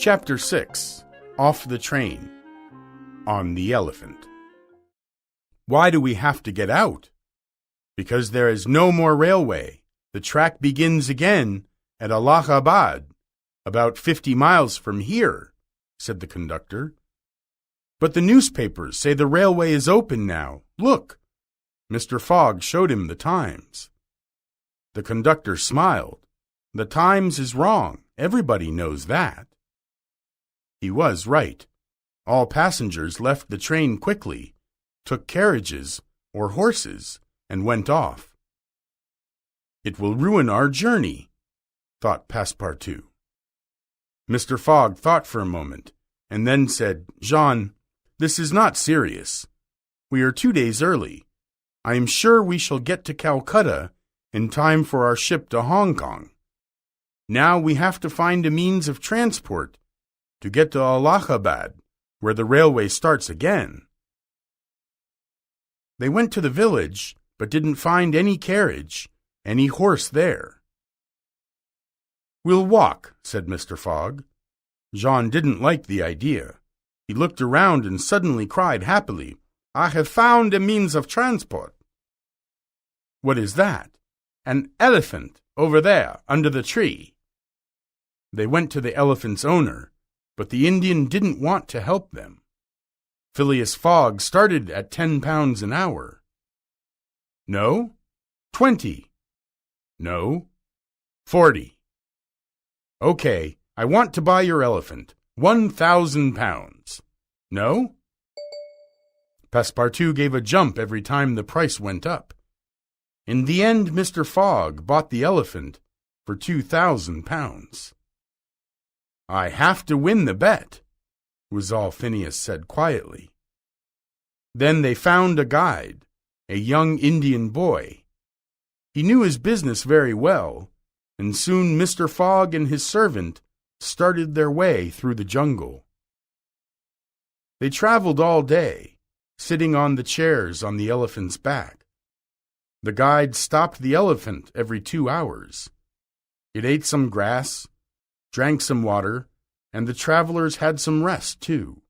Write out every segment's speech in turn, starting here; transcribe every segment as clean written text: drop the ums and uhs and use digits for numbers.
Chapter 6. Off the Train. On the Elephant. Why do we have to get out? Because there is no more railway. The track begins again at Allahabad, about 50 miles from here, said the conductor. But the newspapers say the railway is open now. Look. Mr. Fogg showed him the Times. The conductor smiled. The Times is wrong. Everybody knows that. He was right. All passengers left the train quickly, took carriages or horses, and went off. It will ruin our journey, thought Passepartout. Mr. Fogg thought for a moment, and then said, Jean, this is not serious. We are 2 days early. I am sure we shall get to Calcutta in time for our ship to Hong Kong. Now we have to find a means of transport to get to Allahabad, where the railway starts again. They went to the village, but didn't find any carriage, any horse there. We'll walk, said Mr. Fogg. Jean didn't like the idea. He looked around and suddenly cried happily, I have found a means of transport. What is that? An elephant over there under the tree. They went to the elephant's owner, but the Indian didn't want to help them. Phileas Fogg started at 10 pounds an hour. No? 20. No? 40. Okay, I want to buy your elephant. 1,000 pounds. No? Passepartout gave a jump every time the price went up. In the end, Mr. Fogg bought the elephant for 2,000 pounds. I have to win the bet, was all Phineas said quietly. Then they found a guide, a young Indian boy. He knew his business very well, and soon Mr. Fogg and his servant started their way through the jungle. They traveled all day, sitting on the chairs on the elephant's back. The guide stopped the elephant every 2 hours. It ate some grass, drank some water, and the travelers had some rest, too.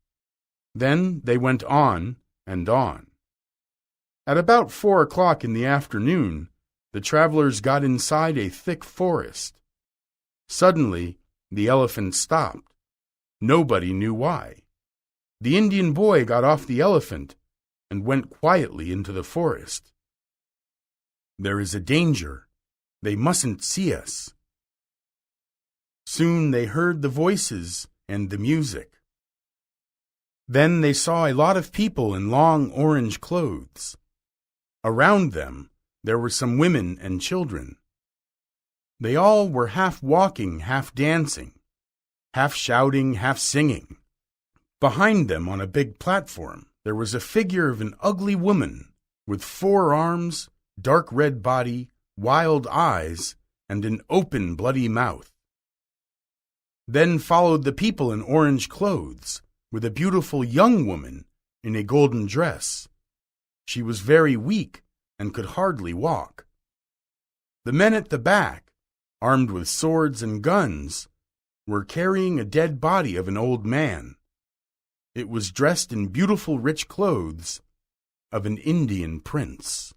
Then they went on and on. At about 4 o'clock in the afternoon, the travelers got inside a thick forest. Suddenly, the elephant stopped. Nobody knew why. The Indian boy got off the elephant and went quietly into the forest. There is a danger. They mustn't see us. Soon they heard the voices and the music. Then they saw a lot of people in long orange clothes. Around them, there were some women and children. They all were half walking, half dancing, half shouting, half singing. Behind them on a big platform, there was a figure of an ugly woman with 4 arms, dark red body, wild eyes, and an open, bloody mouth. Then followed the people in orange clothes, with a beautiful young woman in a golden dress. She was very weak and could hardly walk. The men at the back, armed with swords and guns, were carrying a dead body of an old man. It was dressed in beautiful rich clothes of an Indian prince.